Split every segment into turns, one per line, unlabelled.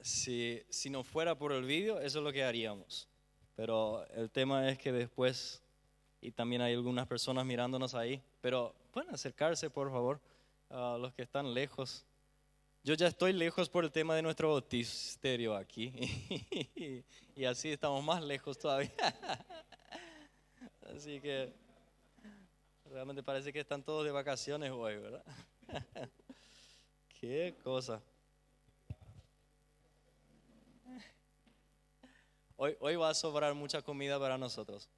Si no fuera por el vídeo, eso es lo que haríamos. Pero el tema es que después, y también hay algunas personas mirándonos ahí, pero pueden acercarse, por favor, a los que están lejos. Yo ya estoy lejos por el tema de nuestro bautisterio aquí, y así estamos más lejos todavía. Así que realmente parece que están todos de vacaciones hoy, ¿verdad? Qué cosa. Hoy va a sobrar mucha comida para nosotros.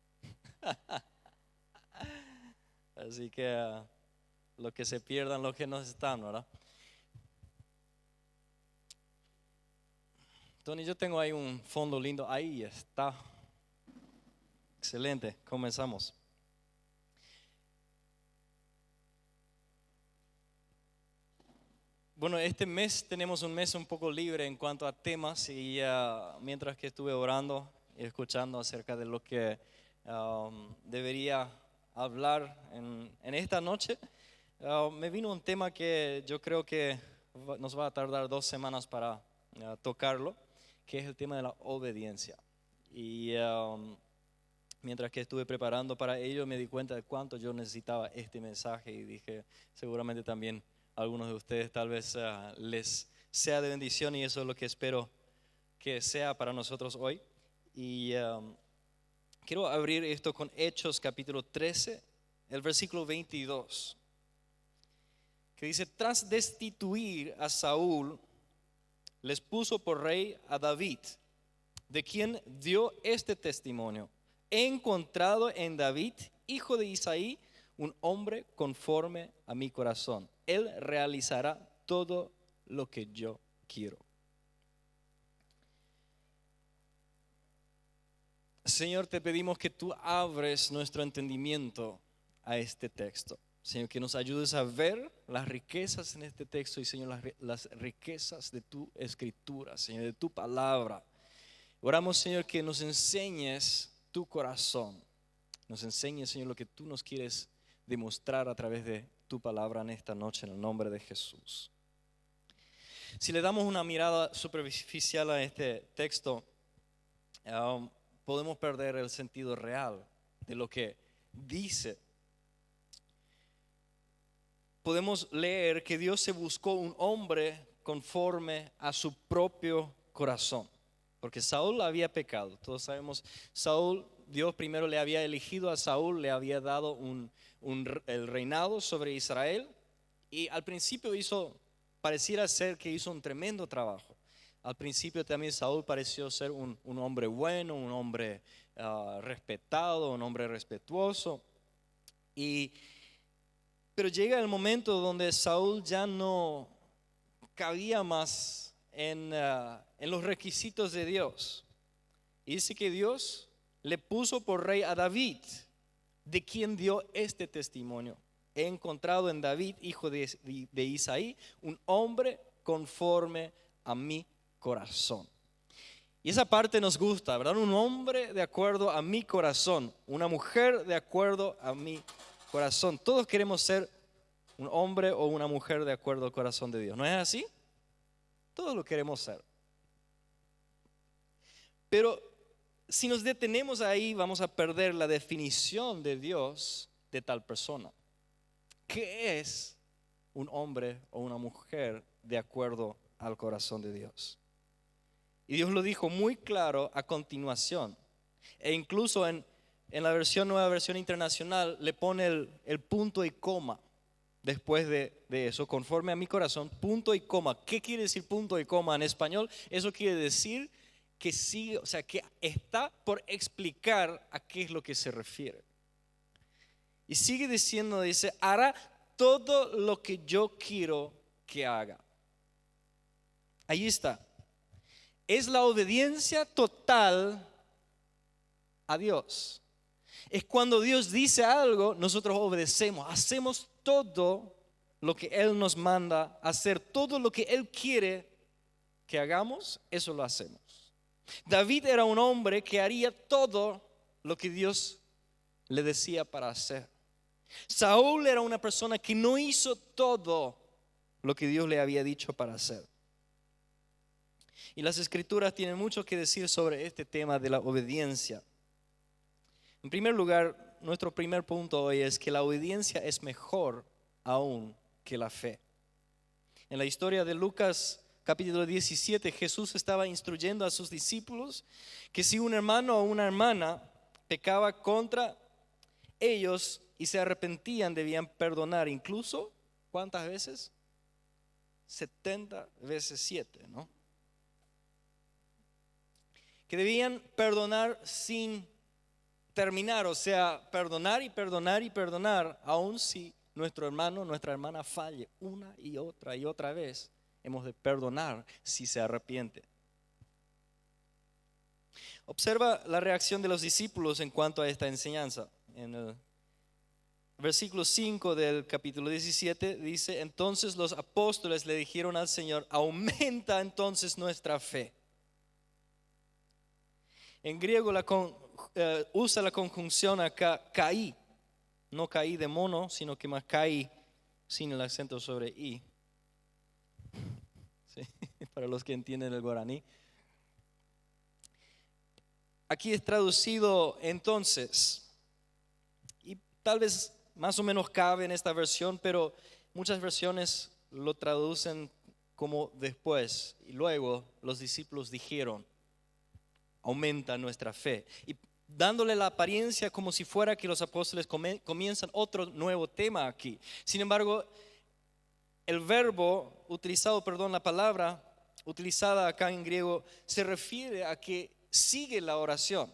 Así que los que se pierdan, los que no están, ¿verdad? Tony, yo tengo ahí un fondo lindo. Ahí está. Excelente, comenzamos. Bueno, este mes tenemos un mes un poco libre en cuanto a temas y mientras que estuve orando y escuchando acerca de lo que debería hablar en esta noche, me vino un tema que yo creo que nos va a tardar 2 semanas para tocarlo, que es el tema de la obediencia. Y mientras que estuve preparando para ello me di cuenta de cuánto yo necesitaba este mensaje y dije, seguramente también a algunos de ustedes tal vez les sea de bendición y eso es lo que espero que sea para nosotros hoy. Y quiero abrir esto con Hechos capítulo 13, el versículo 22, que dice: tras destituir a Saúl, les puso por rey a David, de quien dio este testimonio: he encontrado en David, hijo de Isaí, un hombre conforme a mi corazón. Él realizará todo lo que yo quiero. Señor, te pedimos que tú abres nuestro entendimiento a este texto. Señor, que nos ayudes a ver las riquezas en este texto y, Señor, las riquezas de tu escritura, Señor, de tu palabra. Oramos, Señor, que nos enseñes tu corazón. Nos enseñes, Señor, lo que tú nos quieres demostrar a través de tu palabra en esta noche, en el nombre de Jesús. Si le damos una mirada superficial a este texto, podemos perder el sentido real de lo que dice. Podemos leer que Dios se buscó un hombre conforme a su propio corazón, porque Saúl había pecado. Todos sabemos, Dios primero le había elegido a Saúl, le había dado el reinado sobre Israel, y al principio pareciera ser que hizo un tremendo trabajo. Al principio también Saúl pareció ser un hombre bueno, un hombre respetado, un hombre respetuoso. Pero llega el momento donde Saúl ya no cabía más en los requisitos de Dios. Y dice que Dios le puso por rey a David, de quien dio este testimonio: he encontrado en David, hijo de Isaí, un hombre conforme a mi corazón. Y esa parte nos gusta, ¿verdad? Un hombre de acuerdo a mi corazón, una mujer de acuerdo a mi corazón. Todos queremos ser un hombre o una mujer de acuerdo al corazón de Dios, ¿no es así? Todos lo queremos ser. Pero si nos detenemos ahí, vamos a perder la definición de Dios de tal persona. ¿Qué es un hombre o una mujer de acuerdo al corazón de Dios? Y Dios lo dijo muy claro a continuación. E incluso en la nueva versión internacional le pone el punto y coma después de eso: conforme a mi corazón, punto y coma. ¿Qué quiere decir punto y coma en español? Eso quiere decir que sigue, o sea, que está por explicar a qué es lo que se refiere. Y sigue diciendo, dice: hará todo lo que yo quiero que haga. Ahí está. Es la obediencia total a Dios. Es cuando Dios dice algo, nosotros obedecemos, hacemos todo lo que Él nos manda hacer, todo lo que Él quiere que hagamos, eso lo hacemos. David era un hombre que haría todo lo que Dios le decía para hacer. Saúl era una persona que no hizo todo lo que Dios le había dicho para hacer. Y las Escrituras tienen mucho que decir sobre este tema de la obediencia. En primer lugar, nuestro primer punto hoy es que la obediencia es mejor aún que la fe. En la historia de Lucas capítulo 17, Jesús estaba instruyendo a sus discípulos que si un hermano o una hermana pecaba contra ellos y se arrepentían, debían perdonar incluso, ¿cuántas veces? 70 veces 7, ¿no? Que debían perdonar sin terminar, o sea, perdonar y perdonar y perdonar, aun si nuestro hermano, nuestra hermana falle una y otra vez, hemos de perdonar si se arrepiente. Observa la reacción de los discípulos en cuanto a esta enseñanza. En el versículo 5 del capítulo 17 dice: entonces los apóstoles le dijeron al Señor: aumenta entonces nuestra fe. En griego usa la conjunción acá, caí, no caí de mono, sino que más caí sin el acento sobre i. ¿Sí? Para los que entienden el guaraní. Aquí es traducido entonces, y tal vez más o menos cabe en esta versión, pero muchas versiones lo traducen como después. Y luego los discípulos dijeron: aumenta nuestra fe. Y dándole la apariencia como si fuera que los apóstoles comienzan otro nuevo tema aquí. Sin embargo, el verbo utilizado, la palabra utilizada acá en griego se refiere a que sigue la oración.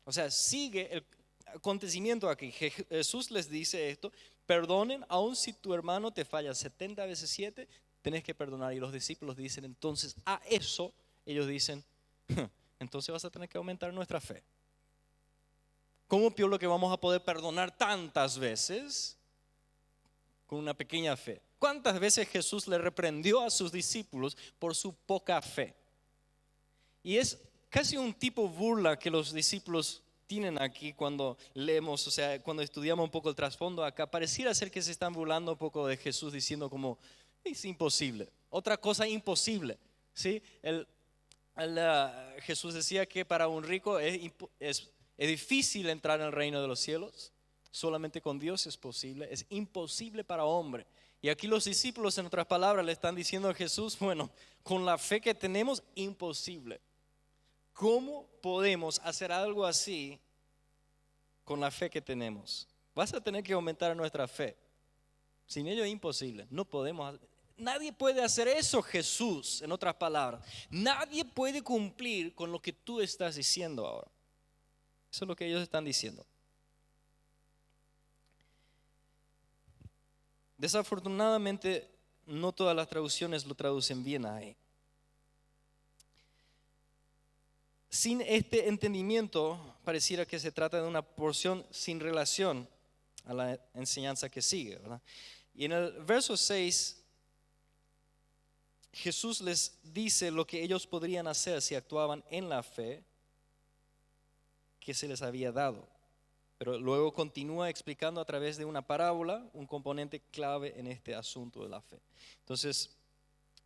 O sea, sigue el acontecimiento aquí. Jesús les dice esto: perdonen, aun si tu hermano te falla 70 veces 7, tenés que perdonar. Y los discípulos dicen entonces a eso, ellos dicen: entonces vas a tener que aumentar nuestra fe. ¿Cómo pienso que vamos a poder perdonar tantas veces con una pequeña fe? ¿Cuántas veces Jesús le reprendió a sus discípulos por su poca fe? Y es casi un tipo burla que los discípulos tienen aquí cuando leemos, o sea, cuando estudiamos un poco el trasfondo acá. Pareciera ser que se están burlando un poco de Jesús, diciendo como: es imposible, otra cosa imposible, ¿sí? Jesús decía que para un rico es difícil entrar en el reino de los cielos. Solamente con Dios es posible, es imposible para hombre. Y aquí los discípulos, en otras palabras, le están diciendo a Jesús: bueno, con la fe que tenemos, imposible. ¿Cómo podemos hacer algo así con la fe que tenemos? Vas a tener que aumentar nuestra fe. Sin ello es imposible, no podemos. Nadie puede hacer eso, Jesús, en otras palabras. Nadie puede cumplir con lo que tú estás diciendo ahora. Eso es lo que ellos están diciendo. Desafortunadamente, no todas las traducciones lo traducen bien ahí. Sin este entendimiento, pareciera que se trata de una porción sin relación a la enseñanza que sigue, ¿verdad? Y en el verso 6, Jesús les dice lo que ellos podrían hacer si actuaban en la fe que se les había dado. Pero luego continúa explicando a través de una parábola un componente clave en este asunto de la fe. Entonces,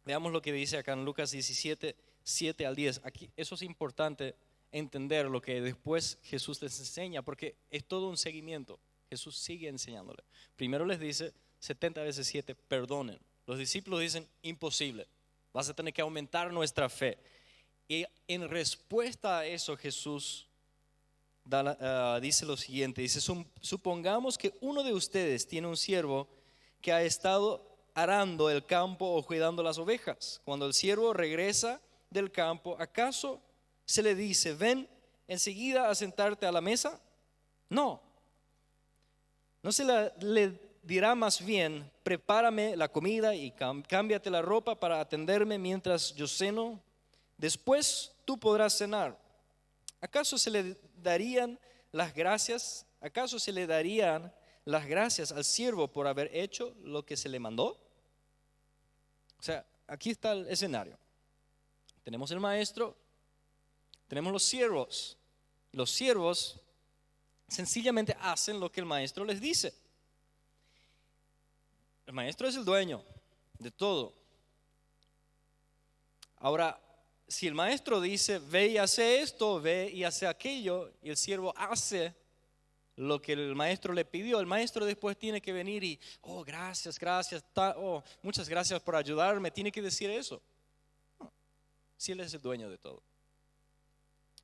veamos lo que dice acá en Lucas 17, 7 al 10. Aquí, eso es importante entender lo que después Jesús les enseña, porque es todo un seguimiento. Jesús sigue enseñándole. Primero les dice 70 veces 7, perdonen. Los discípulos dicen: imposible, vas a tener que aumentar nuestra fe. Y en respuesta a eso, Jesús dice lo siguiente: dice, supongamos que uno de ustedes tiene un siervo que ha estado arando el campo o cuidando las ovejas. Cuando el siervo regresa del campo, ¿acaso se le dice: ven enseguida a sentarte a la mesa? No se le dirá más bien: prepárame la comida y cámbiate la ropa para atenderme mientras yo ceno, después tú podrás cenar. ¿Acaso se le darían las gracias? ¿Acaso se le darían las gracias al siervo por haber hecho lo que se le mandó? O sea, aquí está el escenario. Tenemos el maestro, tenemos los siervos. Los siervos sencillamente hacen lo que el maestro les dice. El maestro es el dueño de todo. Ahora, si el maestro dice, ve y hace esto, ve y hace aquello, y el siervo hace lo que el maestro le pidió, el maestro después tiene que venir y, oh, gracias, gracias, oh, muchas gracias por ayudarme, tiene que decir eso. No, si él es el dueño de todo.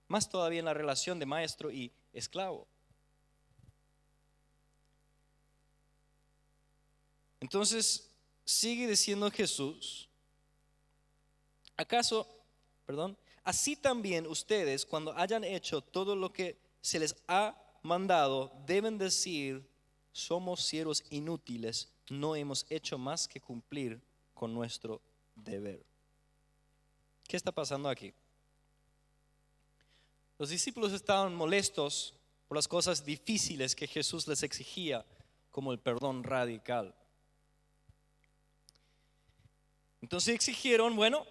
Más todavía en la relación de maestro y esclavo. Entonces, sigue diciendo Jesús, así también ustedes, cuando hayan hecho todo lo que se les ha mandado, deben decir, somos siervos inútiles, no hemos hecho más que cumplir con nuestro deber. ¿Qué está pasando aquí? Los discípulos estaban molestos por las cosas difíciles que Jesús les exigía, como el perdón radical. Entonces exigieron, bueno,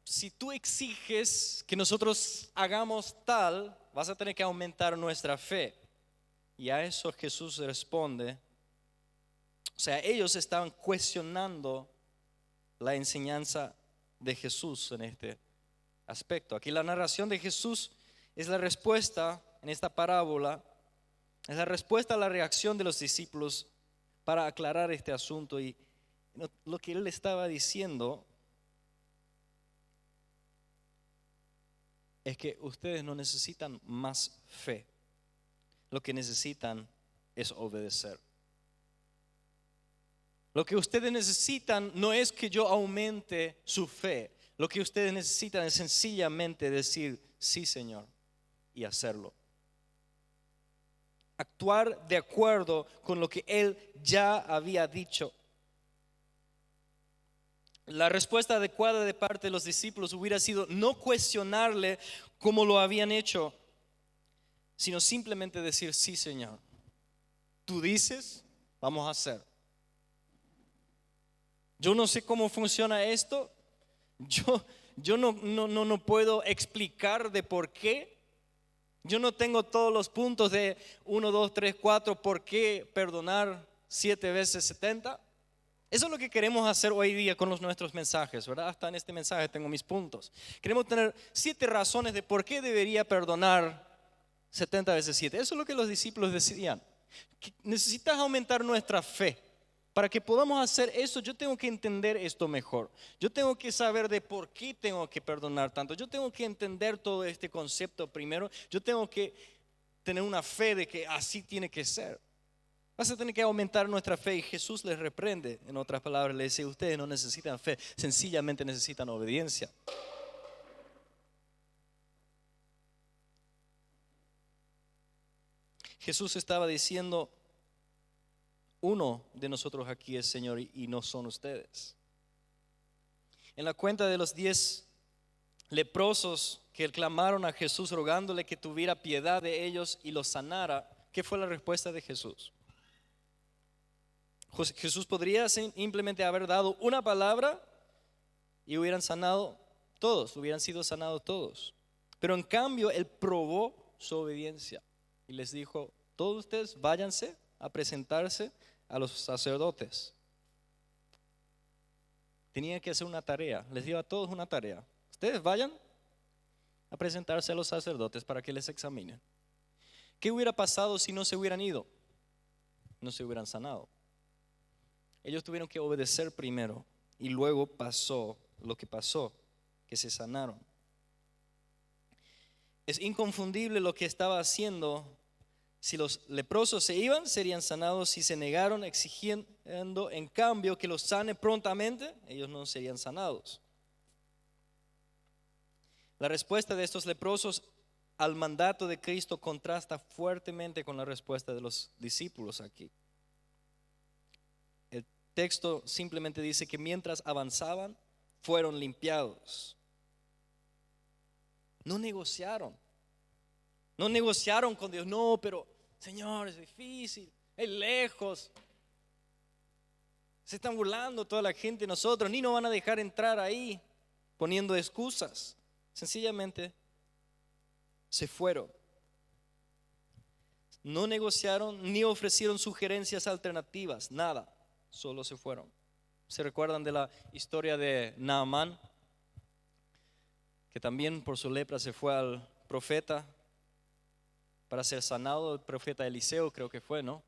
si tú exiges que nosotros hagamos tal, vas a tener que aumentar nuestra fe. Y a eso Jesús responde. O sea, ellos estaban cuestionando la enseñanza de Jesús en este aspecto. Aquí la narración de Jesús es la respuesta en esta parábola, es la respuesta a la reacción de los discípulos para aclarar este asunto. Y lo que él estaba diciendo es que ustedes no necesitan más fe. Lo que necesitan es obedecer. Lo que ustedes necesitan no es que yo aumente su fe. Lo que ustedes necesitan es sencillamente decir, sí, Señor, y hacerlo. Actuar de acuerdo con lo que Él ya había dicho. La respuesta adecuada de parte de los discípulos hubiera sido no cuestionarle como lo habían hecho, sino simplemente decir, sí, Señor, tú dices, vamos a hacer. Yo no sé cómo funciona esto, yo no puedo explicar de por qué. Yo no tengo todos los puntos de 1, 2, 3, 4, por qué perdonar 7 veces 70. Eso es lo que queremos hacer hoy día con nuestros mensajes, ¿verdad? Hasta en este mensaje tengo mis puntos. Queremos tener 7 razones de por qué debería perdonar 70 veces 7. Eso es lo que los discípulos decían. Necesitas aumentar nuestra fe. Para que podamos hacer eso, yo tengo que entender esto mejor. Yo tengo que saber de por qué tengo que perdonar tanto. Yo tengo que entender todo este concepto primero. Yo tengo que tener una fe de que así tiene que ser. Vas a tener que aumentar nuestra fe, y Jesús les reprende. En otras palabras, le dice, ustedes no necesitan fe, sencillamente necesitan obediencia. Jesús estaba diciendo, uno de nosotros aquí es Señor y no son ustedes. En la cuenta de los 10 leprosos que clamaron a Jesús rogándole que tuviera piedad de ellos y los sanara, ¿qué fue la respuesta de Jesús? Jesús podría simplemente haber dado una palabra y hubieran sanado todos, hubieran sido sanados todos. Pero en cambio Él probó su obediencia y les dijo, todos ustedes váyanse a presentarse a los sacerdotes. Tenía que hacer una tarea, les dio a todos una tarea. Ustedes vayan a presentarse a los sacerdotes para que les examinen. ¿Qué hubiera pasado si no se hubieran ido? No se hubieran sanado. Ellos tuvieron que obedecer primero y luego pasó lo que pasó, que se sanaron. Es inconfundible lo que estaba haciendo. Si los leprosos se iban, serían sanados. Si se negaron, exigiendo en cambio que los sane prontamente, ellos no serían sanados. La respuesta de estos leprosos al mandato de Cristo contrasta fuertemente con la respuesta de los discípulos aquí. El texto simplemente dice que mientras avanzaban, fueron limpiados. No negociaron con Dios. No, pero Señor, es difícil, es lejos. Se están burlando toda la gente de nosotros, ni nos van a dejar entrar ahí poniendo excusas. Sencillamente se fueron. No negociaron ni ofrecieron sugerencias alternativas, nada, solo se fueron. ¿Se recuerdan de la historia de Naamán? que también por su lepra se fue al profeta para ser sanado, el profeta Eliseo creo que fue, ¿no?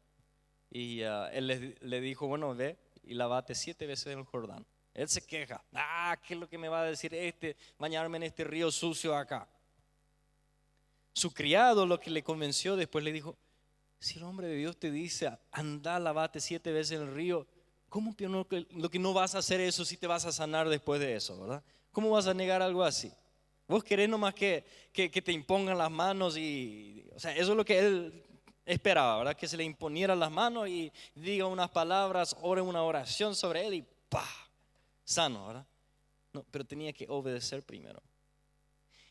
Y él le dijo, bueno, ve y lavate 7 veces en el Jordán. Él se queja, ¿qué es lo que me va a decir bañarme en este río sucio acá? Su criado lo que le convenció después le dijo, si el hombre de Dios te dice, anda, lavate 7 veces en el río, ¿cómo que lo que no vas a hacer eso si te vas a sanar después de eso, verdad? ¿Cómo vas a negar algo así? Vos querés nomás que te impongan las manos o sea, eso es lo que él esperaba, ¿verdad? Que se le imponieran las manos y diga unas palabras, ore una oración sobre él y ¡pah! Sano, ¿verdad? No, pero tenía que obedecer primero.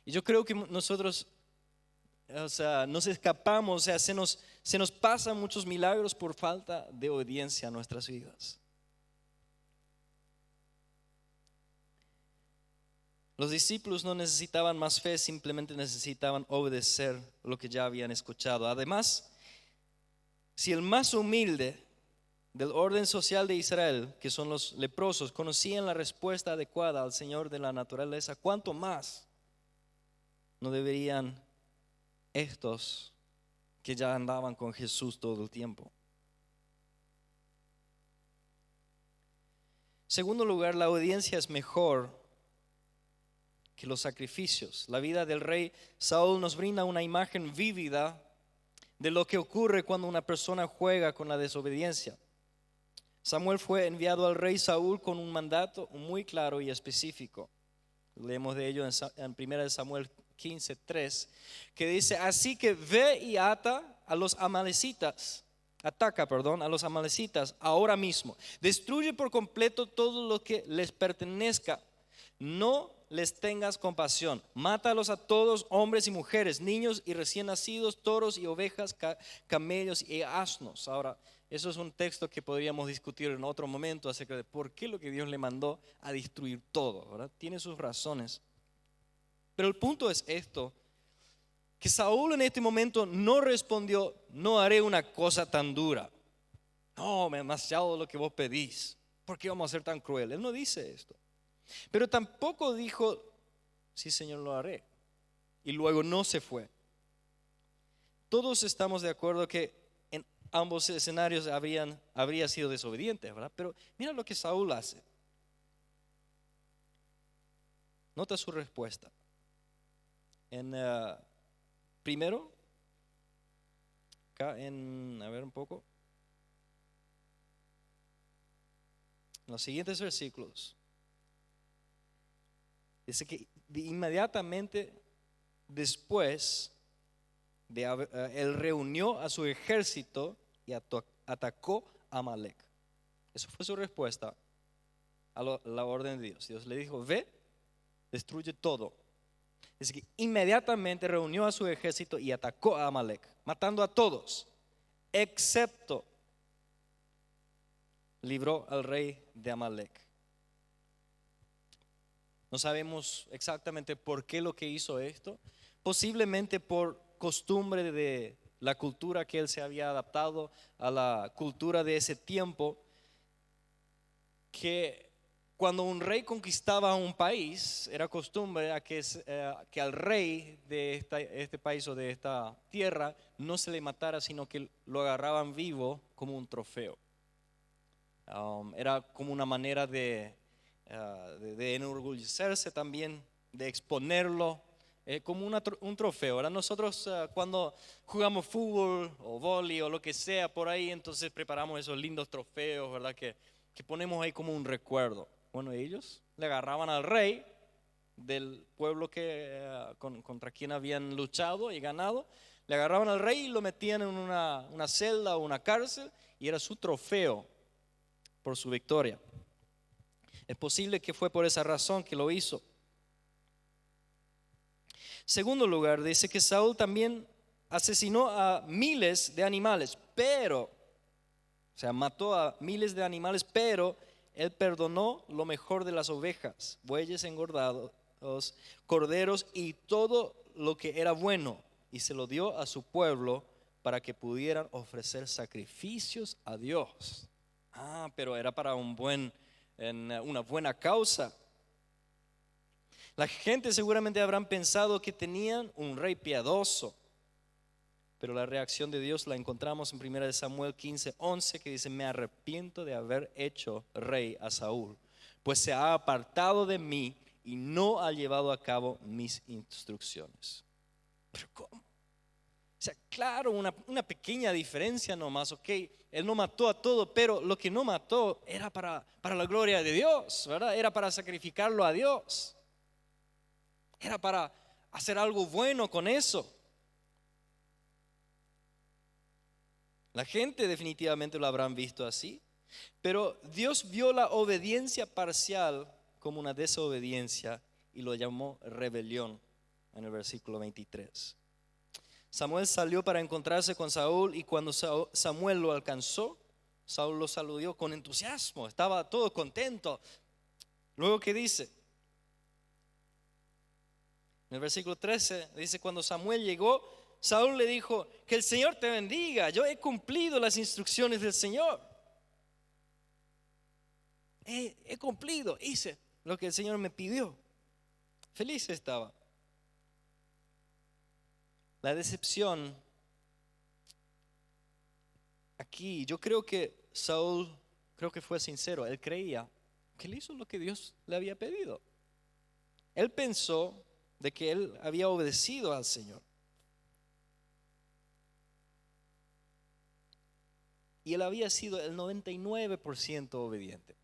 Y yo creo que nosotros, o sea, nos escapamos, o sea, se nos pasan muchos milagros por falta de obediencia a nuestras vidas. Los discípulos no necesitaban más fe, simplemente necesitaban obedecer lo que ya habían escuchado. Además, si el más humilde del orden social de Israel, que son los leprosos, conocían la respuesta adecuada al Señor de la naturaleza, ¿cuánto más no deberían estos que ya andaban con Jesús todo el tiempo? En segundo lugar, la obediencia es mejor que los sacrificios. La vida del rey Saúl nos brinda una imagen vívida de lo que ocurre cuando una persona juega con la desobediencia. Samuel fue enviado al rey Saúl con un mandato muy claro y específico. Leemos de ello en 1 Samuel 15:3, que dice, así que ve y ataca a los amalecitas ahora mismo. Destruye por completo todo lo que les pertenezca. No les tengas compasión. Mátalos a todos, hombres y mujeres, niños y recién nacidos, toros y ovejas, camellos y asnos. Ahora, eso es un texto que podríamos discutir en otro momento acerca de por qué lo que Dios le mandó a destruir todo, ¿verdad? Tiene sus razones. Pero el punto es esto, que Saúl en este momento no respondió, no haré una cosa tan dura. No, demasiado lo que vos pedís. ¿Por qué vamos a ser tan crueles? Él no dice esto. Pero tampoco dijo, sí, Señor, lo haré. Y luego no se fue. Todos estamos de acuerdo que en ambos escenarios habría sido desobediente, ¿verdad? Pero mira lo que Saúl hace. Nota su respuesta. Primero, acá a ver un poco. En los siguientes versículos. Dice que inmediatamente después él reunió a su ejército y atacó a Amalec. Eso fue su respuesta a la orden de Dios. Dios le dijo, ve, destruye todo. Dice que inmediatamente reunió a su ejército y atacó a Amalec, matando a todos, excepto libró al rey de Amalec. No sabemos exactamente por qué lo que hizo esto. Posiblemente por costumbre de la cultura que él se había adaptado a la cultura de ese tiempo, que cuando un rey conquistaba un país, era costumbre que al rey de este país o de esta tierra no se le matara, sino que lo agarraban vivo como un trofeo. Era como una manera de enorgullecerse también, de exponerlo como un trofeo. Ahora nosotros cuando jugamos fútbol o vóley o lo que sea por ahí, entonces preparamos esos lindos trofeos, ¿verdad? Que ponemos ahí como un recuerdo. Bueno, ellos le agarraban al rey del pueblo contra quien habían luchado y ganado, le agarraban al rey y lo metían en una celda o una cárcel y era su trofeo por su victoria. Es posible que fue por esa razón que lo hizo. Segundo lugar, dice que Saúl también asesinó a miles de animales, o sea, mató a miles de animales, pero él perdonó lo mejor de las ovejas, bueyes engordados, corderos y todo lo que era bueno, y se lo dio a su pueblo para que pudieran ofrecer sacrificios a Dios. Pero era para una buena causa. La gente seguramente habrán pensado que tenían un rey piadoso, pero la reacción de Dios la encontramos en 1 Samuel 15:11, que dice: me arrepiento de haber hecho rey a Saúl, pues se ha apartado de mí y no ha llevado a cabo mis instrucciones. Pero ¿cómo? O sea, claro, una pequeña diferencia nomás, ok, él no mató a todo, pero lo que no mató era para la gloria de Dios, ¿verdad? Era para sacrificarlo a Dios, era para hacer algo bueno con eso. La gente definitivamente lo habrán visto así, pero Dios vio la obediencia parcial como una desobediencia y lo llamó rebelión en el versículo 23. Samuel salió para encontrarse con Saúl y cuando Samuel lo alcanzó, Saúl lo saludó con entusiasmo, estaba todo contento. Luego, ¿qué dice? En el versículo 13 dice: cuando Samuel llegó, Saúl le dijo: que el Señor te bendiga, yo he cumplido las instrucciones del Señor. He cumplido, hice lo que el Señor me pidió. Feliz estaba. La decepción aquí, yo creo que Saúl, creo que fue sincero, él creía que él hizo lo que Dios le había pedido. Él pensó de que él había obedecido al Señor. Y él había sido el 99% obediente.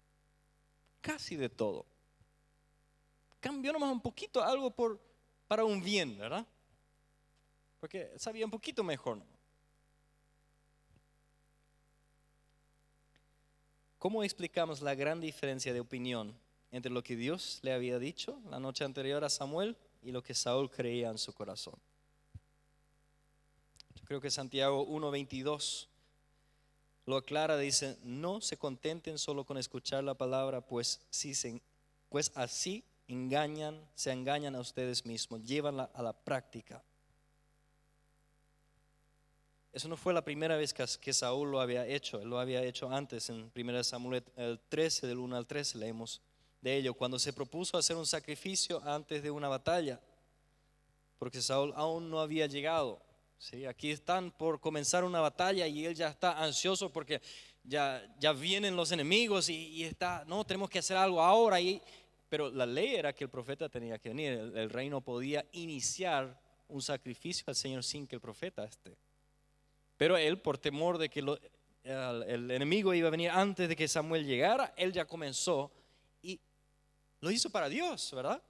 Casi de todo. Cambió nomás un poquito algo para un bien, ¿verdad? Porque sabía un poquito mejor, ¿no? ¿Cómo explicamos la gran diferencia de opinión entre lo que Dios le había dicho la noche anterior a Samuel y lo que Saúl creía en su corazón? Yo creo que Santiago 1:22 lo aclara, dice: no se contenten solo con escuchar la palabra, pues así se engañan a ustedes mismos, llévanla a la práctica. Eso no fue la primera vez que Saúl lo había hecho, él lo había hecho antes. En 1 Samuel 13, del 1 al 13 leemos de ello, cuando se propuso hacer un sacrificio antes de una batalla, porque Saúl aún no había llegado. ¿Sí? Aquí están por comenzar una batalla y él ya está ansioso porque ya vienen los enemigos y está, no, tenemos que hacer algo ahora. Pero la ley era que el profeta tenía que venir, el rey no podía iniciar un sacrificio al Señor sin que el profeta esté. Pero él, por temor de que el enemigo iba a venir antes de que Samuel llegara, él ya comenzó y lo hizo para Dios, ¿verdad?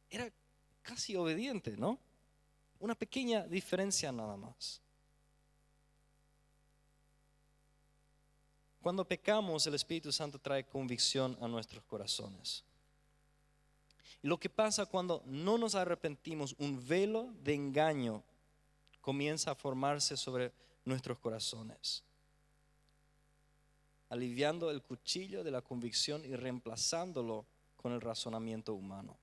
Era casi obediente, ¿no? Una pequeña diferencia nada más. Cuando pecamos, el Espíritu Santo trae convicción a nuestros corazones. Y lo que pasa cuando no nos arrepentimos, un velo de engaño comienza a formarse sobre nuestros corazones, aliviando el cuchillo de la convicción y reemplazándolo con el razonamiento humano.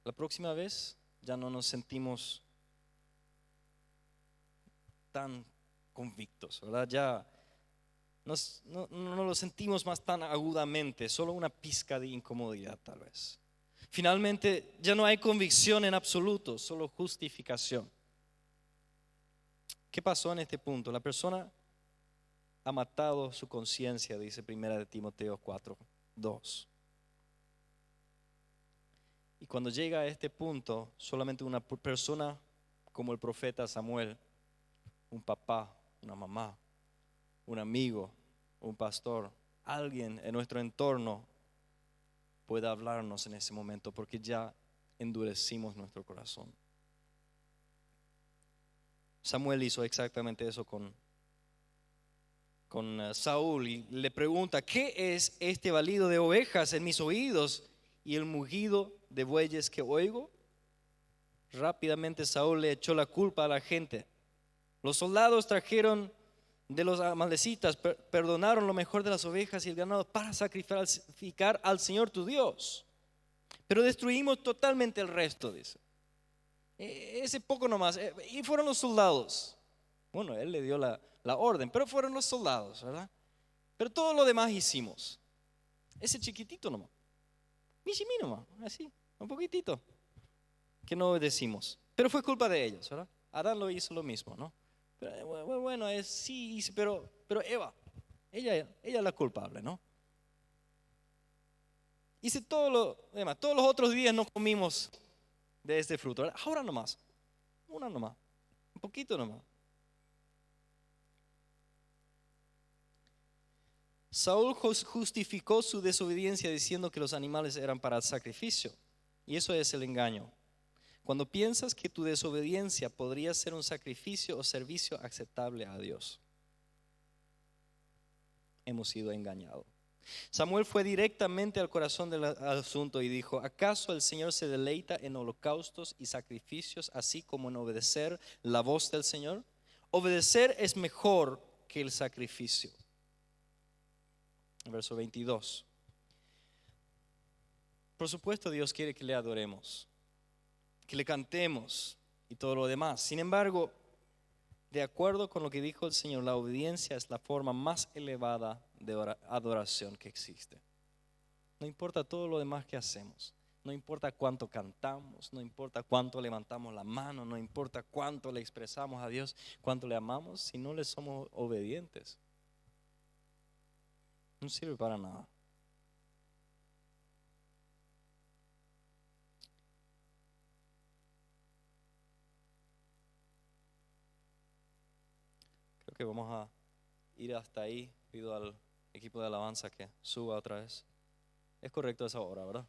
La próxima vez ya no nos sentimos tan convictos, ¿verdad? Ya no lo sentimos más tan agudamente, solo una pizca de incomodidad tal vez. Finalmente ya no hay convicción en absoluto, solo justificación. ¿Qué pasó en este punto? La persona ha matado su conciencia, dice 1 Timoteo 4:2. Y cuando llega a este punto, solamente una persona como el profeta Samuel, un papá, una mamá, un amigo, un pastor, alguien en nuestro entorno puede hablarnos en ese momento, porque ya endurecimos nuestro corazón. Samuel hizo exactamente eso con Saúl y le pregunta: ¿qué es este balido de ovejas en mis oídos y el mugido de bueyes que oigo? Rápidamente Saúl le echó la culpa a la gente. Los soldados trajeron de los amalecitas, perdonaron lo mejor de las ovejas y el ganado para sacrificar al Señor tu Dios, pero destruimos totalmente el resto, dice. Ese poco nomás, y fueron los soldados. Bueno, él le dio la la orden, pero fueron los soldados, ¿verdad? Pero todo lo demás hicimos. Ese chiquitito nomás, michi nomás, así, un poquitito, que no obedecimos. Pero fue culpa de ellos, ¿verdad? Adán lo hizo lo mismo, ¿no? Pero, bueno, sí, pero Eva, ella es la culpable, ¿no? Hice todo lo demás. Todos los otros días no comimos de este fruto, ¿verdad? Ahora nomás, una nomás, un poquito nomás. Saúl justificó su desobediencia diciendo que los animales eran para el sacrificio. Y eso es el engaño. Cuando piensas que tu desobediencia podría ser un sacrificio o servicio aceptable a Dios, hemos sido engañados. Samuel fue directamente al corazón del asunto y dijo: ¿acaso el Señor se deleita en holocaustos y sacrificios así como en obedecer la voz del Señor? Obedecer es mejor que el sacrificio. Verso 22. Por supuesto, Dios quiere que le adoremos, que le cantemos y todo lo demás. Sin embargo, de acuerdo con lo que dijo el Señor, la obediencia es la forma más elevada de adoración que existe. No importa todo lo demás que hacemos, no importa cuánto cantamos, no importa cuánto levantamos la mano, no importa cuánto le expresamos a Dios, cuánto le amamos, si no le somos obedientes, no sirve para nada. Creo que vamos a ir hasta ahí. Pido al equipo de alabanza que suba otra vez. Es correcto esa hora, ¿verdad?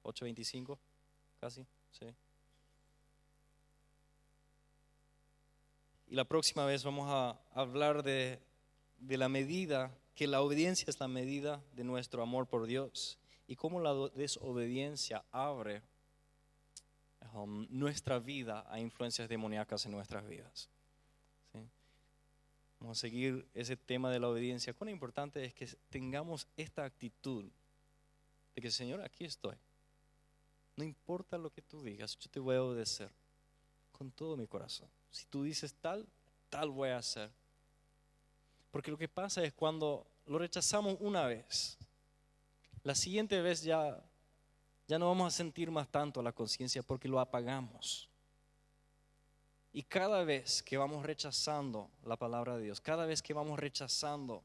8:25, casi, sí. Y la próxima vez vamos a hablar de la medida, que la obediencia es la medida de nuestro amor por Dios y cómo la desobediencia abre nuestra vida a influencias demoníacas en nuestras vidas. ¿Sí? Vamos a seguir ese tema de la obediencia. Cuán importante es que tengamos esta actitud de que, Señor, aquí estoy. No importa lo que tú digas, yo te voy a obedecer con todo mi corazón. Si tú dices tal voy a hacer. Porque lo que pasa es cuando lo rechazamos una vez, la siguiente vez ya no vamos a sentir más tanto la conciencia porque lo apagamos. Y cada vez que vamos rechazando la palabra de Dios, cada vez que vamos rechazando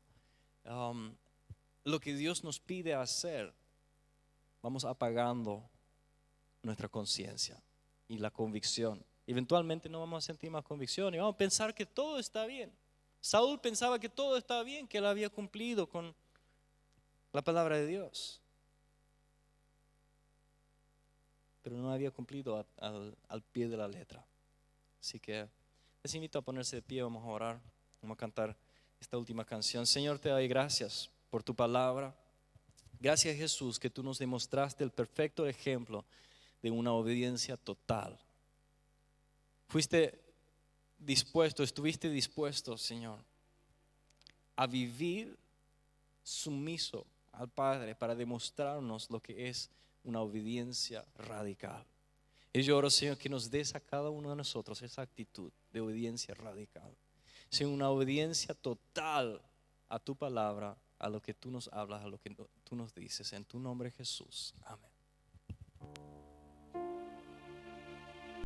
lo que Dios nos pide hacer, vamos apagando nuestra conciencia y la convicción. Eventualmente no vamos a sentir más convicción y vamos a pensar que todo está bien. Saúl pensaba que todo estaba bien, que él había cumplido con la palabra de Dios, pero no había cumplido al pie de la letra. Así que les invito a ponerse de pie, vamos a orar, vamos a cantar esta última canción. Señor, te doy gracias por tu palabra. Gracias, Jesús, que tú nos demostraste el perfecto ejemplo de una obediencia total. Estuviste dispuesto, Señor, a vivir sumiso al Padre para demostrarnos lo que es una obediencia radical. Y yo oro, Señor, que nos des a cada uno de nosotros esa actitud de obediencia radical. Señor, una obediencia total a tu palabra, a lo que tú nos hablas, a lo que tú nos dices. En tu nombre, Jesús. Amén.